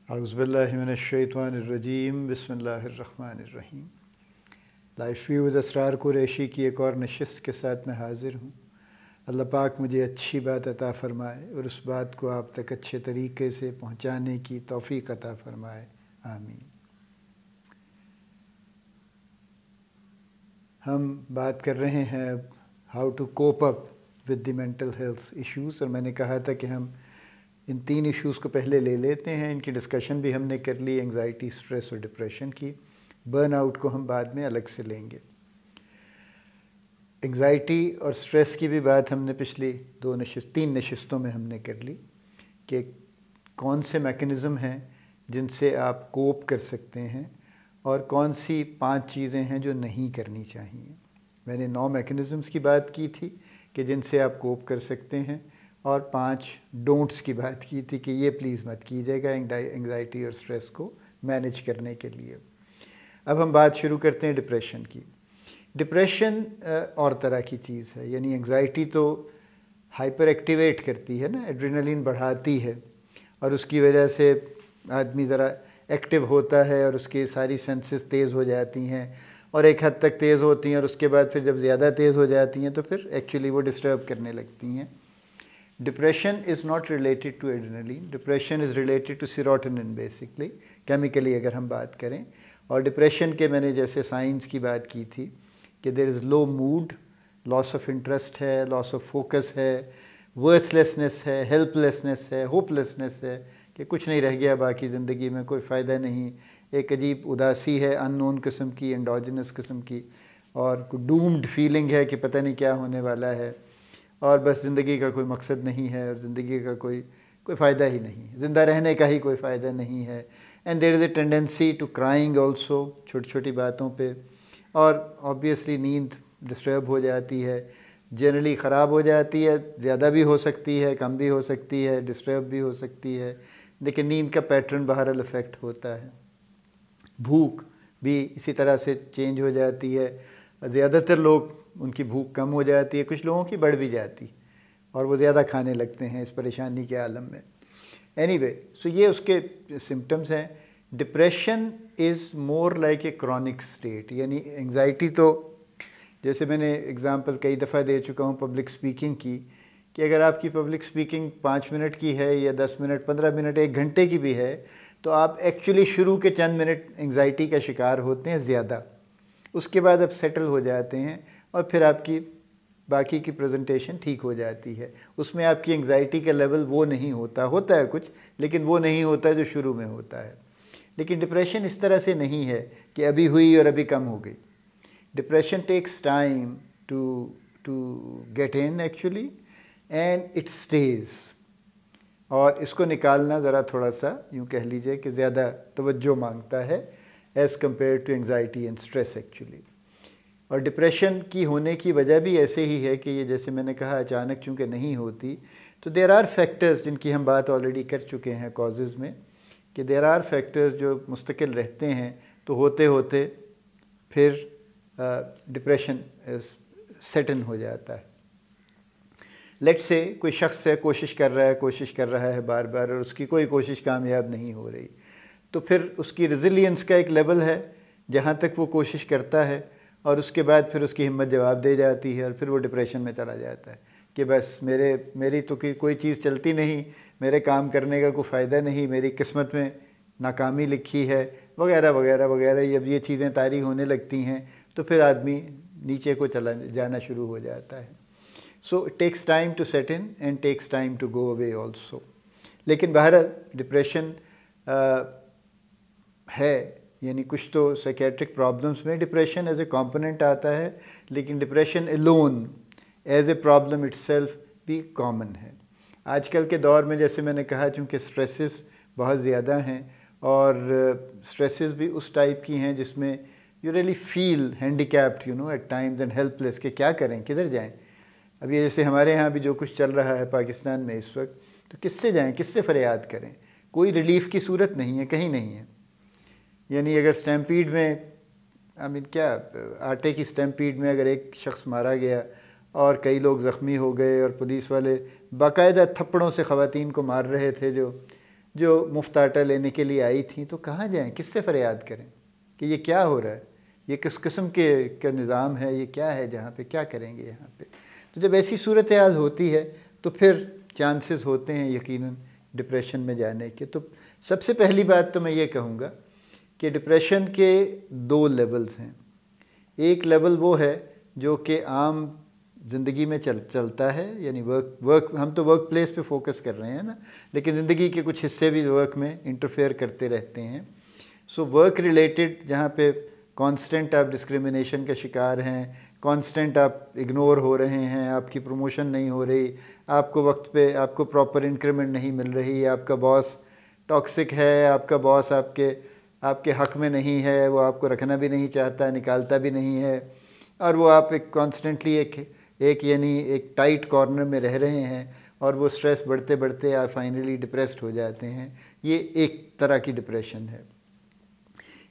औज़ुबिल्लाहिमिनश्शैतानिर्रजीम बिस्मिल्लाहिर्रहमानिर्रहीम। Life views Asrar Qureshi की एक और नशिस्त के साथ मैं हाज़िर हूँ। अल्लाह पाक मुझे अच्छी बात अता फ़रमाए और उस बात को आप तक अच्छे तरीके से पहुँचाने की तौफ़ीक़ अता फ़रमाए, आमीन। हम बात कर रहे हैं how to cope up with the mental health issues, और मैंने कहा था कि हम इन 3 इश्यूज़ को पहले ले लेते हैं। इनकी डिस्कशन भी हमने कर ली, एंग्जाइटी, स्ट्रेस और डिप्रेशन की। बर्नआउट को हम बाद में अलग से लेंगे। एंग्जाइटी और स्ट्रेस की भी बात हमने पिछली 3 नशिस्तों में हमने कर ली कि कौन से मैकेनिज़्म हैं जिनसे आप कोप कर सकते हैं और कौन सी 5 चीज़ें हैं जो नहीं करनी चाहिए। मैंने 9 मैकेनिज़म्स की बात की थी कि जिनसे आप कोप कर सकते हैं, और 5 डोंट्स की बात की थी कि ये प्लीज़ मत कीजिएगा एंग्जाइटी और स्ट्रेस को मैनेज करने के लिए। अब हम बात शुरू करते हैं डिप्रेशन की। डिप्रेशन और तरह की चीज़ है, यानी एंग्जाइटी तो हाइपर एक्टिवेट करती है ना, एड्रेनलिन बढ़ाती है और उसकी वजह से आदमी ज़रा एक्टिव होता है और उसकी सारी सेंसेस तेज़ हो जाती हैं और एक हद तक तेज़ होती हैं, और उसके बाद फिर जब ज़्यादा तेज़ हो जाती हैं तो फिर एक्चुअली वो डिस्टर्ब करने लगती हैं। Depression is not related to adrenaline. Depression is related to serotonin basically, chemically अगर हम बात करें। और डिप्रेशन के मैंने जैसे साइंस की बात की थी कि there is low mood, loss of interest है, लॉस ऑफ फोकस है, वर्थलेसनेस है, हेल्पलेसनेस है, होपलेसनेस है कि कुछ नहीं रह गया बाकी ज़िंदगी में, कोई फ़ायदा नहीं। एक अजीब उदासी है, अननोन किस्म की, एंडोजिनस किस्म की, और डूम्ड फीलिंग है कि पता नहीं क्या होने वाला है और बस ज़िंदगी का कोई मकसद नहीं है और ज़िंदगी का कोई फ़ायदा ही नहीं है, ज़िंदा रहने का ही कोई फ़ायदा नहीं है। And there is a tendency to crying also, छोटी छोटी बातों पे, और ऑब्वियसली नींद डिस्टर्ब हो जाती है, जनरली ख़राब हो जाती है, ज़्यादा भी हो सकती है, कम भी हो सकती है, डिस्टर्ब भी हो सकती है, लेकिन नींद का पैटर्न बहरहाल इफ़ेक्ट होता है। भूख भी इसी तरह से चेंज हो जाती है, ज़्यादातर लोग उनकी भूख कम हो जाती है, कुछ लोगों की बढ़ भी जाती और वो ज़्यादा खाने लगते हैं इस परेशानी के आलम में। एनीवे, सो ये उसके सिम्टम्स हैं। Depression is more like a chronic state, यानी एंग्जाइटी तो जैसे मैंने एग्ज़ाम्पल कई दफ़ा दे चुका हूँ पब्लिक स्पीकिंग की, कि अगर आपकी पब्लिक स्पीकिंग 5 मिनट की है या 10 मिनट, 15 मिनट, 1 घंटे की भी है, तो आप एक्चुअली शुरू के चंद मिनट एंग्जाइटी का शिकार होते हैं ज़्यादा, उसके बाद आप सेटल हो जाते हैं और फिर आपकी बाकी की प्रेजेंटेशन ठीक हो जाती है। उसमें आपकी एंग्जाइटी का लेवल वो नहीं होता, होता है कुछ, लेकिन वो नहीं होता जो शुरू में होता है। लेकिन डिप्रेशन इस तरह से नहीं है कि अभी हुई और अभी कम हो गई। Depression takes time to get in actually, and it stays, और इसको निकालना ज़रा थोड़ा सा यूँ कह लीजिए कि ज़्यादा तवज्जो मांगता है as compare to anxiety and stress actually. और डिप्रेशन की होने की वजह भी ऐसे ही है कि ये जैसे मैंने कहा अचानक चूँकि नहीं होती, तो देयर आर फैक्टर्स जिनकी हम बात ऑलरेडी कर चुके हैं कॉजेज़ में, कि देयर आर फैक्टर्स जो मुस्तकिल रहते हैं, तो होते होते फिर डिप्रेशन सेट इन हो जाता है। लेट्स से कोई शख्स है, कोशिश कर रहा है बार बार, और उसकी कोई कोशिश कामयाब नहीं हो रही, तो फिर उसकी रेजिलियंस का एक लेवल है जहाँ तक वो कोशिश करता है, और उसके बाद फिर उसकी हिम्मत जवाब दे जाती है और फिर वो डिप्रेशन में चला जाता है कि बस मेरी तो कोई चीज़ चलती नहीं, मेरे काम करने का कोई फ़ायदा नहीं, मेरी किस्मत में नाकामी लिखी है, वगैरह वगैरह वगैरह। जब ये चीज़ें तारी होने लगती हैं तो फिर आदमी नीचे को चला जाना शुरू हो जाता है। So it takes time to set in and takes time to go away also. लेकिन बहरहाल डिप्रेशन है, यानी कुछ तो साइकेट्रिक प्रॉब्लम्स में डिप्रेशन एज ए कंपोनेंट आता है, लेकिन depression alone as a problem itself भी कॉमन है। आजकल के दौर में जैसे मैंने कहा, चूँकि स्ट्रेसेस बहुत ज़्यादा हैं, और स्ट्रेसेस भी उस टाइप की हैं जिसमें you really feel handicapped at times and helpless कि क्या करें, किधर जाएं। अब ये जैसे हमारे यहाँ भी जो कुछ चल रहा है पाकिस्तान में इस वक्त, तो किससे जाएं, किससे फरियाद करें, कोई रिलीफ़ की सूरत नहीं है, कहीं नहीं है। यानी अगर स्टैम्पीड में क्या आटे की स्टैम्पीड में अगर एक शख्स मारा गया और कई लोग ज़ख्मी हो गए और पुलिस वाले बाकायदा थप्पड़ों से ख़वातीन को मार रहे थे जो जो मुफ्त आटा लेने के लिए आई थी, तो कहाँ जाएं, किससे फरियाद करें कि ये क्या हो रहा है, ये किस किस्म के का निज़ाम है, ये क्या है, जहाँ पे क्या करेंगे यहाँ पे। तो जब ऐसी सूरत हाल होती है तो फिर चांसेस होते हैं यकीनन डिप्रेशन में जाने के। तो सबसे पहली बात तो मैं ये कहूँगा कि डिप्रेशन के 2 लेवल्स हैं। एक लेवल वो है जो कि आम ज़िंदगी में चलता है, यानी वर्क हम तो वर्क प्लेस पे फोकस कर रहे हैं ना, लेकिन ज़िंदगी के कुछ हिस्से भी वर्क में इंटरफेयर करते रहते हैं। सो वर्क रिलेटेड जहाँ पे कांस्टेंट आप डिस्क्रिमिनेशन का शिकार हैं, कांस्टेंट आप इग्नोर हो रहे हैं, आपकी प्रमोशन नहीं हो रही, आपको वक्त पे आपको प्रॉपर इंक्रीमेंट नहीं मिल रही, आपका बॉस टॉक्सिक है, आपका बॉस आपके हक़ में नहीं है, वो आपको रखना भी नहीं चाहता, निकालता भी नहीं है, और वो आप एक कॉन्स्टेंटली यानी एक टाइट कॉर्नर में रह रहे हैं, और वो स्ट्रेस बढ़ते बढ़ते आप फाइनली डिप्रेस्ड हो जाते हैं। ये एक तरह की डिप्रेशन है।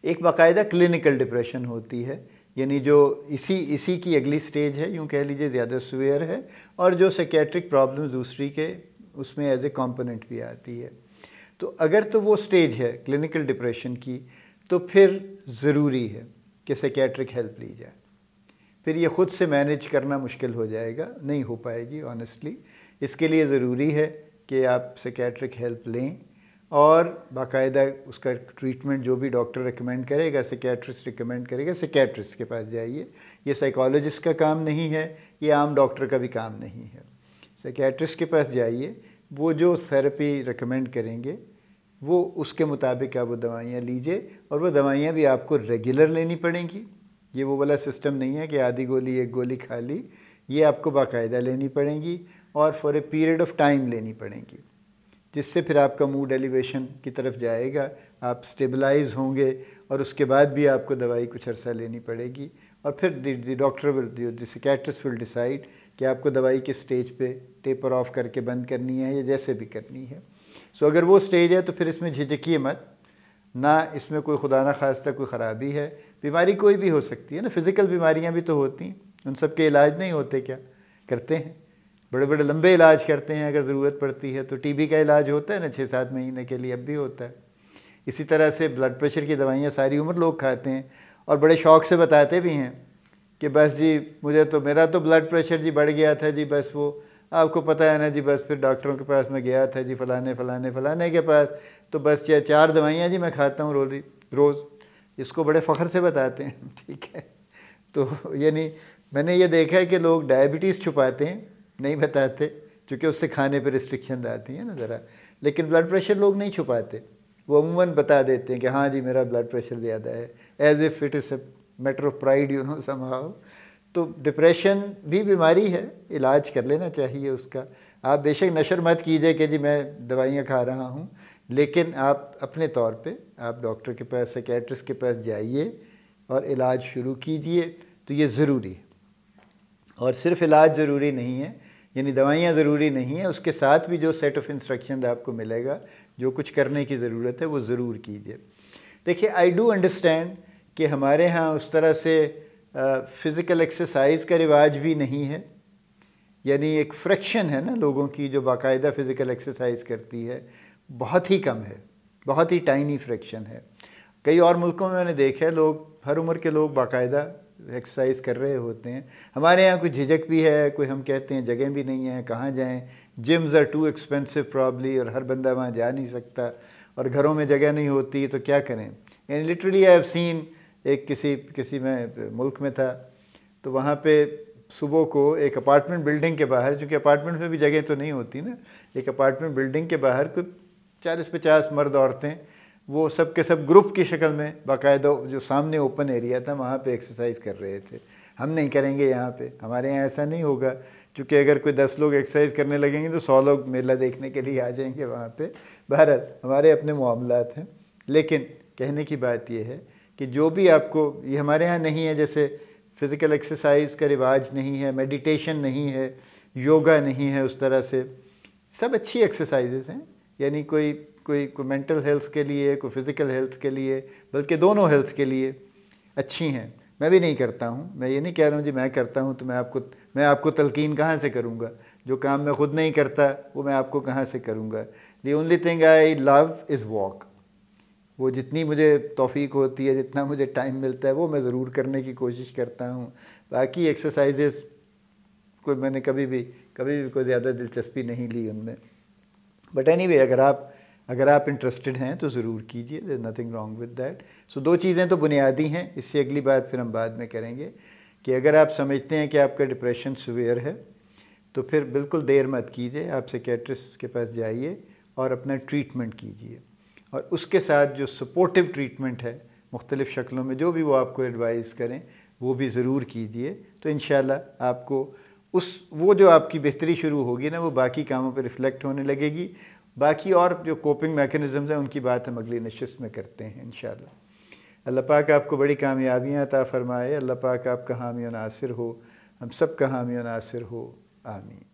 एक बाकायदा क्लिनिकल डिप्रेशन होती है, यानी जो इसी की अगली स्टेज है, यूँ कह लीजिए ज़्यादा सीवियर है, और जो साइकेट्रिक प्रॉब्लम दूसरी के उसमें एज ए कॉम्पोनेंट भी आती है। तो अगर तो वो स्टेज है क्लिनिकल डिप्रेशन की, तो फिर ज़रूरी है कि साइकेट्रिक हेल्प ली जाए। फिर ये ख़ुद से मैनेज करना मुश्किल हो जाएगा, नहीं हो पाएगी ऑनेस्टली। इसके लिए ज़रूरी है कि आप साइकेट्रिक हेल्प लें, और बाकायदा उसका ट्रीटमेंट जो भी डॉक्टर रिकमेंड करेगा, साइकेट्रिस्ट रिकमेंड करेगा, साइकेट्रिस्ट के पास जाइए। ये साइकोलॉजिस्ट का काम नहीं है, ये आम डॉक्टर का भी काम नहीं है। साइकेट्रिस्ट के पास जाइए, वो जो थेरेपी रिकमेंड करेंगे वो उसके मुताबिक आप वो दवाइयाँ लीजिए, और वो दवाइयाँ भी आपको रेगुलर लेनी पड़ेंगी। ये वो वाला सिस्टम नहीं है कि आधी गोली एक गोली खा ली, ये आपको बाकायदा लेनी पड़ेंगी, और for a period of time लेनी पड़ेंगी, जिससे फिर आपका मूड एलिवेशन की तरफ जाएगा, आप स्टेबलाइज होंगे, और उसके बाद भी आपको दवाई कुछ अर्सा लेनी पड़ेगी। और फिर the doctor will, the psychiatrist will decide कि आपको दवाई किस स्टेज पे टेपर ऑफ करके बंद करनी है या जैसे भी करनी है। सो अगर वो स्टेज है तो फिर इसमें झिझकिए मत, ना इसमें कोई खुदा ना खास्ता कोई ख़राबी है। बीमारी कोई भी हो सकती है ना, फिज़िकल बीमारियां भी तो होती हैं, उन सब के इलाज नहीं होते क्या? करते हैं, बड़े बड़े लंबे इलाज करते हैं अगर ज़रूरत पड़ती है। तो टीबी का इलाज होता है ना 6-7 महीने के लिए, अब भी होता है। इसी तरह से ब्लड प्रेशर की दवाइयाँ सारी उम्र लोग खाते हैं, और बड़े शौक़ से बताते भी हैं कि बस जी मेरा तो ब्लड प्रेशर जी बढ़ गया था जी, बस वो आपको पता है ना जी, बस फिर डॉक्टरों के पास मैं गया था जी, फ़लाने के पास, तो बस 4 दवाइयाँ जी मैं खाता हूँ रोज़। इसको बड़े फ़ख्र से बताते हैं, ठीक है। तो यानी मैंने ये देखा है कि लोग डायबिटीज़ छुपाते हैं, नहीं बताते, क्योंकि उससे खाने पर रिस्ट्रिक्शन आती है ना ज़रा, लेकिन ब्लड प्रेशर लोग नहीं छुपाते, वो अमूमन बता देते हैं कि हाँ जी मेरा ब्लड प्रेशर ज़्यादा है, as if it is a matter of pride, you know, somehow. तो डिप्रेशन भी बीमारी है, इलाज कर लेना चाहिए उसका। आप बेशक नशर मत कीजिए कि जी मैं दवाइयाँ खा रहा हूँ, लेकिन आप अपने तौर पे आप डॉक्टर के पास, साइकियाट्रिस्ट के पास जाइए और इलाज शुरू कीजिए। तो ये ज़रूरी है, और सिर्फ इलाज ज़रूरी नहीं है, यानी दवाइयाँ ज़रूरी नहीं है, उसके साथ भी जो सेट ऑफ इंस्ट्रक्शन आपको मिलेगा, जो कुछ करने की ज़रूरत है वो ज़रूर कीजिए। देखिए, आई डू अंडरस्टैंड कि हमारे यहाँ उस तरह से फ़िज़िकल एक्सरसाइज का रिवाज भी नहीं है, यानी एक फ्रैक्शन है ना लोगों की जो बाकायदा फ़िज़िकल एक्सरसाइज करती है, बहुत ही कम है, बहुत ही टाइनी फ्रैक्शन है। कई और मुल्कों में मैंने देखा है लोग, हर उम्र के लोग बाकायदा एक्सरसाइज कर रहे होते हैं। हमारे यहाँ कुछ झिझक भी है, कोई हम कहते हैं जगह भी नहीं है, कहाँ जाएं, gyms are too expensive probably, और हर बंदा वहाँ जा नहीं सकता, और घरों में जगह नहीं होती, तो क्या करें। यानी लिटरली आई हैव सीन, एक किसी में मुल्क में था, तो वहाँ पे सुबह को एक अपार्टमेंट बिल्डिंग के बाहर, चूँकि अपार्टमेंट में भी जगह तो नहीं होती ना, एक अपार्टमेंट बिल्डिंग के बाहर कुछ 40-50 मर्द औरतें, वो सब के सब ग्रुप की शक्ल में बाकायदा जो सामने ओपन एरिया था वहाँ पे एक्सरसाइज कर रहे थे। हम नहीं करेंगे यहाँ पे, हमारे यहाँ ऐसा नहीं होगा, क्योंकि अगर कोई 10 लोग एक्सरसाइज करने लगेंगे तो 100 लोग मेला देखने के लिए आ जाएंगे वहाँ पे। बहरहाल हमारे अपने मामलात हैं, लेकिन कहने की बात यह है कि जो भी आपको, ये हमारे यहाँ नहीं है, जैसे फ़िज़िकल एक्सरसाइज का रिवाज नहीं है, मेडिटेशन नहीं है, योगा नहीं है उस तरह से, सब अच्छी एक्सरसाइजेज़ हैं, यानी कोई मेंटल हेल्थ के लिए, कोई फ़िज़िकल हेल्थ के लिए, बल्कि दोनों हेल्थ के लिए अच्छी हैं। मैं भी नहीं करता हूँ। मैं ये नहीं कह रहा हूँ जी मैं करता हूँ तो मैं आपको तलकीन कहाँ से करूँगा। जो काम मैं ख़ुद नहीं करता वो मैं आपको कहाँ से करूँगा। The only thing I love is walk. वो जितनी मुझे तौफीक होती है, जितना मुझे टाइम मिलता है, वो मैं ज़रूर करने की कोशिश करता हूँ। बाकी एक्सरसाइजेज़ कोई मैंने कभी भी कोई ज़्यादा दिलचस्पी नहीं ली उनमें। बट एनीवे, अगर आप इंटरेस्टेड हैं तो ज़रूर कीजिए, there is nothing wrong with that. So 2 चीज़ें तो बुनियादी हैं। इससे अगली बात फिर हम बाद में करेंगे कि अगर आप समझते हैं कि आपका डिप्रेशन सीवियर है तो फिर बिल्कुल देर मत कीजिए, आप साइकियाट्रिस्ट के पास जाइए और अपना ट्रीटमेंट कीजिए। और उसके साथ जो सपोर्टिव ट्रीटमेंट है मुख्तलिफ़ शक्लों में, जो भी वो आपको एडवाइस करें वो भी ज़रूर कीजिए। तो इंशाल्लाह आपको वो जो आपकी बेहतरी शुरू होगी ना, वो बाकी कामों पर रिफ़्लेक्ट होने लगेगी। बाकी और जो कोपिंग मैकेनिज़म्स हैं उनकी बात हम अगली नशिस्त में करते हैं इंशाल्लाह। अल्लाह पाक आपको बड़ी कामयाबियाँ अता फ़रमाए। अल्लाह पाक आपका हामी और नासिर हो, हम सब का हामी और नासिर हो। आमीन।